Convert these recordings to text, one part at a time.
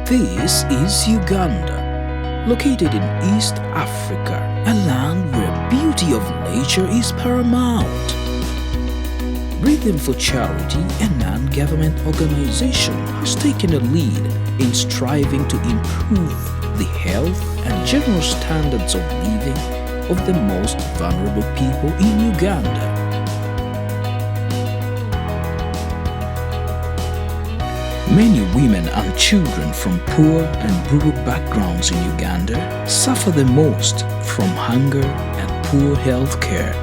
This is Uganda, located in East Africa, a land where beauty of nature is paramount. Breathing for Charity, a non-government organization, has taken a lead in striving to improve the health and general standards of living of the most vulnerable people in Uganda. Many women and children from poor and rural backgrounds in Uganda suffer the most from hunger and poor health care.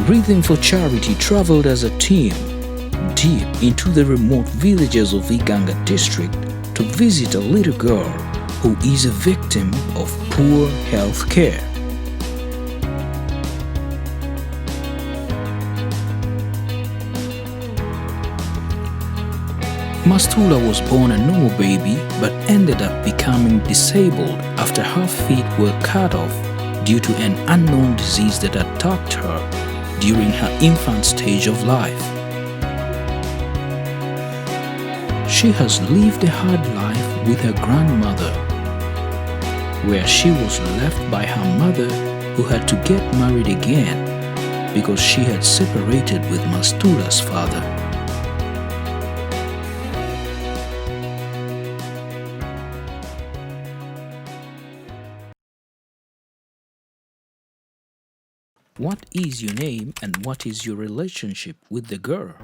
Breathing for Charity traveled as a team deep into the remote villages of Iganga district to visit a little girl who is a victim of poor health care. Mastula was born a normal baby but ended up becoming disabled after her feet were cut off due to an unknown disease that attacked her during her infant stage of life. She has lived a hard life with her grandmother, where she was left by her mother, who had to get married again because she had separated with Mastula's father. What is your name and what is your relationship with the girl?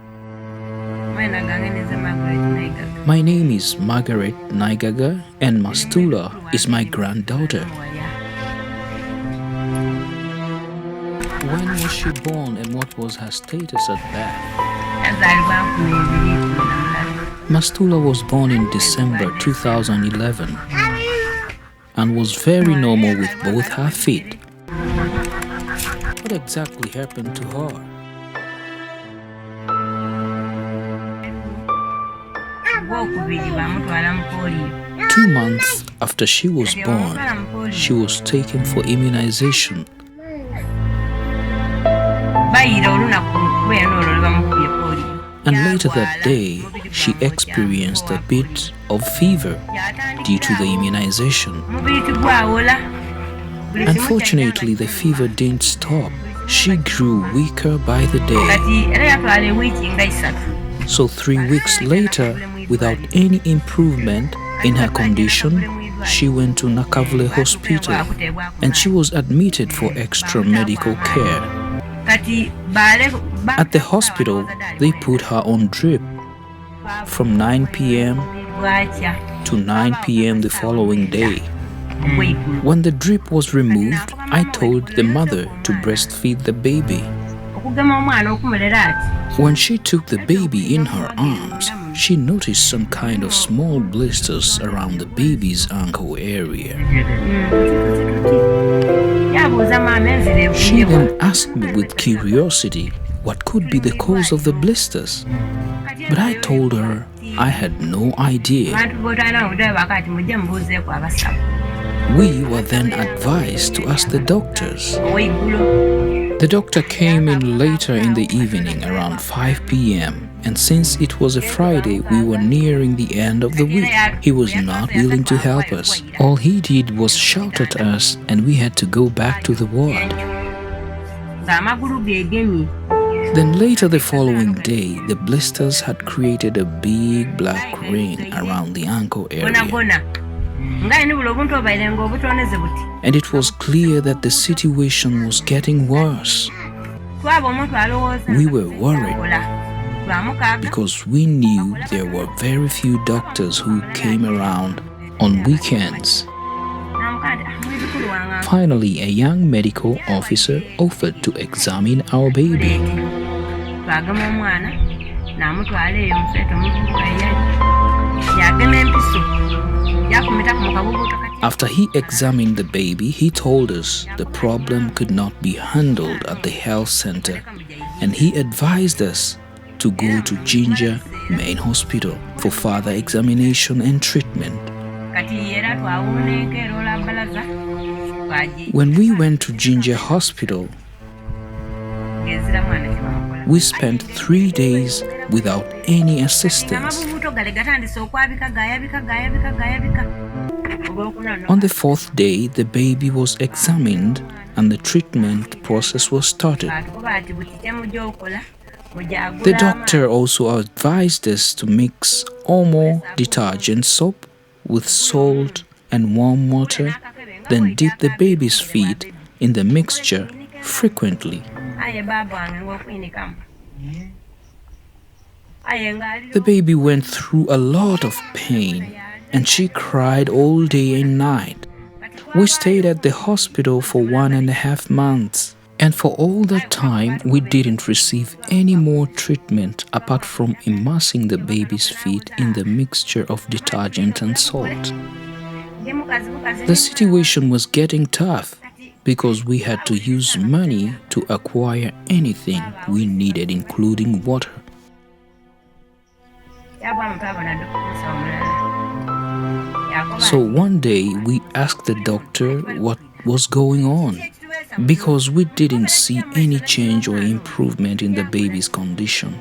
My name is Margaret Naigaga and Mastula is my granddaughter. When was she born and what was her status at birth? Mastula was born in December 2011 and was very normal with both her feet. What exactly happened to her? Two months after she was born, she was taken for immunization. And later that day, she experienced a bit of fever due to the immunization. Unfortunately, the fever didn't stop. She grew weaker by the day. So 3 weeks later, without any improvement in her condition, she went to Nakavule Hospital and she was admitted for extra medical care. At the hospital, they put her on drip from 9 p.m. to 9 p.m. the following day. When the drip was removed, I told the mother to breastfeed the baby. When she took the baby in her arms, she noticed some kind of small blisters around the baby's ankle area. She then asked me with curiosity what could be the cause of the blisters, but I told her I had no idea. We were then advised to ask the doctors. The doctor came in later in the evening around 5 p.m. and since it was a Friday, we were nearing the end of the week. He was not willing to help us. All he did was shout at us and we had to go back to the ward. Then later the following day, the blisters had created a big black ring around the ankle area. And it was clear that the situation was getting worse. We were worried because we knew there were very few doctors who came around on weekends. Finally, a young medical officer offered to examine our baby. After he examined the baby, he told us the problem could not be handled at the health center and he advised us to go to Jinja Main Hospital for further examination and treatment. When we went to Ginger Hospital, we spent 3 days without any assistance. On the fourth day, the baby was examined and the treatment process was started. The doctor also advised us to mix Omo detergent soap with salt and warm water, then dip the baby's feet in the mixture frequently. The baby went through a lot of pain and she cried all day and night. We stayed at the hospital for 1.5 months, and for all that time we didn't receive any more treatment apart from immersing the baby's feet in the mixture of detergent and salt. The situation was getting tough because we had to use money to acquire anything we needed, including water. So one day we asked the doctor what was going on, because we didn't see any change or improvement in the baby's condition.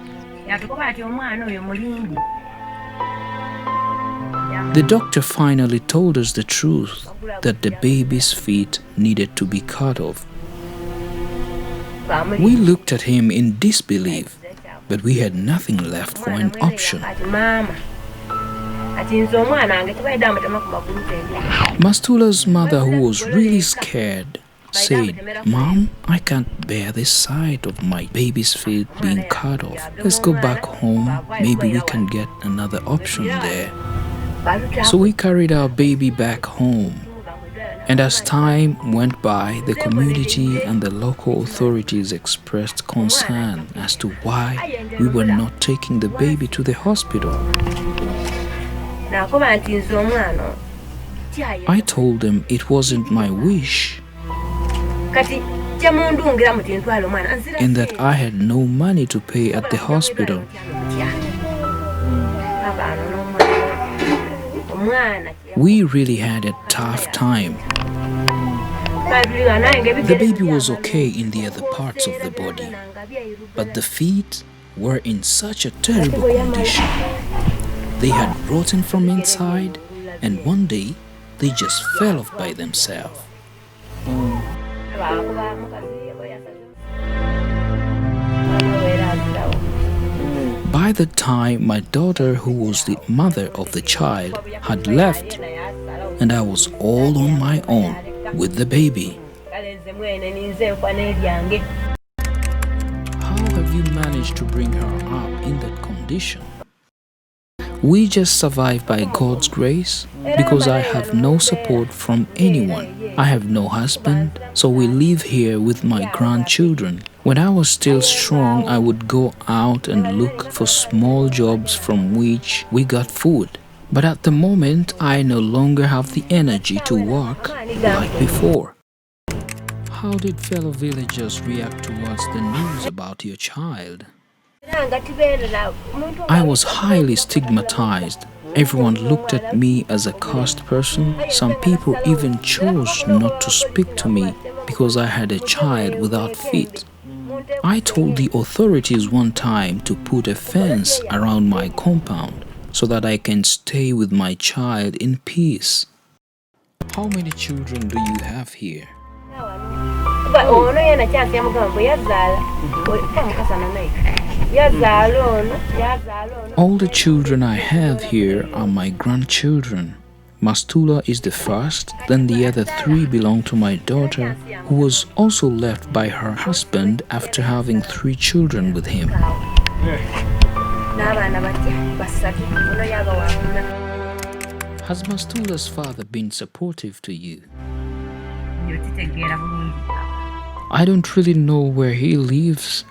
The doctor finally told us the truth, that the baby's feet needed to be cut off. We looked at him in disbelief, but we had nothing left for an option. Mastula's mother, who was really scared, said, "Mom, I can't bear the sight of my baby's feet being cut off. Let's go back home. Maybe we can get another option there." So we carried our baby back home. And as time went by, the community and the local authorities expressed concern as to why we were not taking the baby to the hospital. I told them it wasn't my wish and that I had no money to pay at the hospital. We really had a tough time. The baby was okay in the other parts of the body, but the feet were in such a terrible condition. They had rotten from inside, and one day they just fell off by themselves. By the time my daughter, who was the mother of the child, had left, and I was all on my own with the baby. How have you managed to bring her up in that condition? We just survived by God's grace because I have no support from anyone. I have no husband, so we live here with my grandchildren. When I was still strong, I would go out and look for small jobs from which we got food. But at the moment, I no longer have the energy to work like before. How did fellow villagers react towards the news about your child? I was highly stigmatized. Everyone looked at me as a cursed person. Some people even chose not to speak to me because I had a child without feet. I told the authorities one time to put a fence around my compound so that I can stay with my child in peace. How many children do you have here? All the children I have here are my grandchildren. Mastula is the first, then the other 3 belong to my daughter, who was also left by her husband after having 3 children with him. Has Mastula's father been supportive to you? I don't really know where he lives,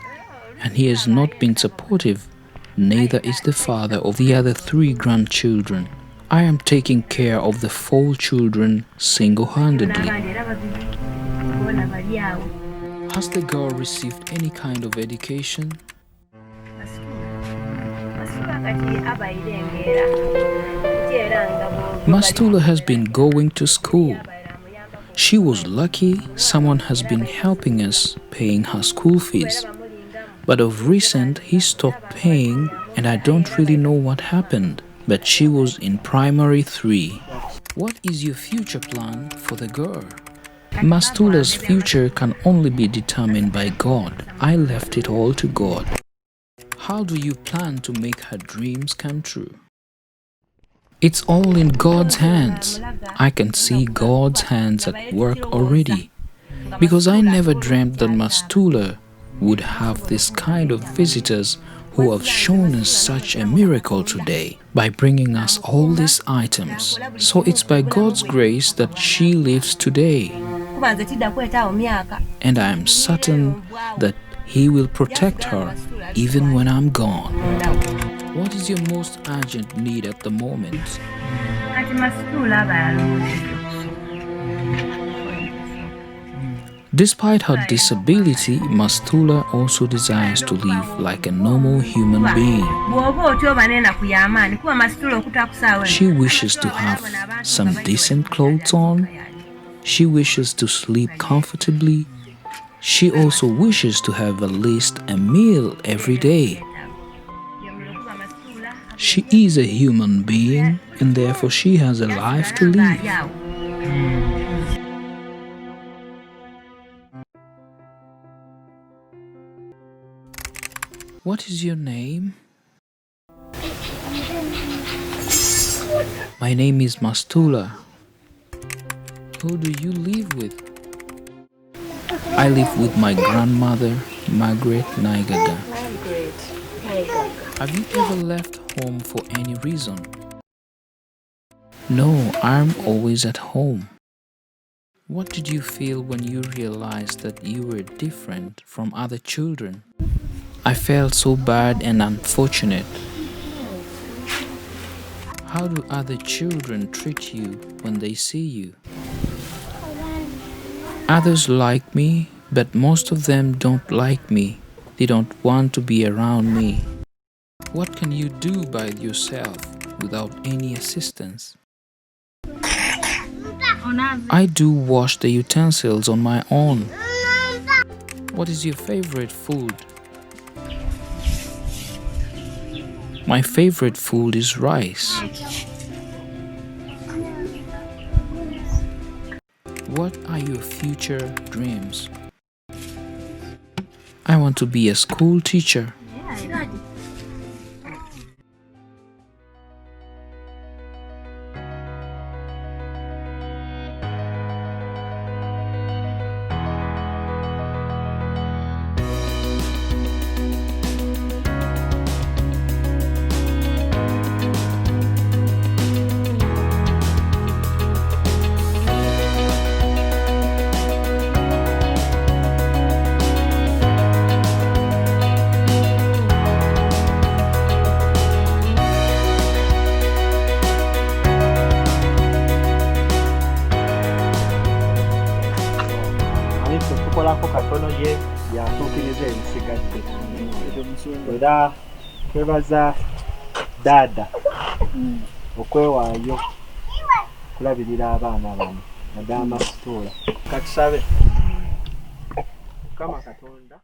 and he has not been supportive. Neither is the father of the other 3 grandchildren. I am taking care of the 4 children single-handedly. Has the girl received any kind of education? Mastula has been going to school. She was lucky someone has been helping us paying her school fees. But of recent, he stopped paying and I don't really know what happened. But she was in primary 3. What is your future plan for the girl? Mastula's future can only be determined by God. I left it all to God. How do you plan to make her dreams come true? It's all in God's hands. I can see God's hands at work already. Because I never dreamt that Mastula would have this kind of visitors who have shown us such a miracle today by bringing us all these items. So it's by God's grace that she lives today. And I am certain that He will protect her even when I'm gone. What is your most urgent need at the moment? Despite her disability, Mastula also desires to live like a normal human being. She wishes to have some decent clothes on. She wishes to sleep comfortably. She also wishes to have at least a meal every day. She is a human being and therefore she has a life to live. What is your name? My name is Mastula. Who do you live with? I live with my grandmother, Margaret Naigaga. Have you ever left home for any reason? No, I'm always at home. What did you feel when you realized that you were different from other children? I felt so bad and unfortunate. How do other children treat you when they see you? Others like me, but most of them don't like me. They don't want to be around me. What can you do by yourself without any assistance? I do wash the utensils on my own. What is your favorite food? My favorite food is rice. What are your future dreams? I want to be a school teacher. Tukolako katono ye yatukiriza ebisigadde era twebaza dada okwewaayo kulabirira abaana bano Madam Mastula. Katusabe kama Katonda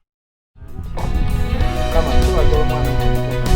kama tuwa omwana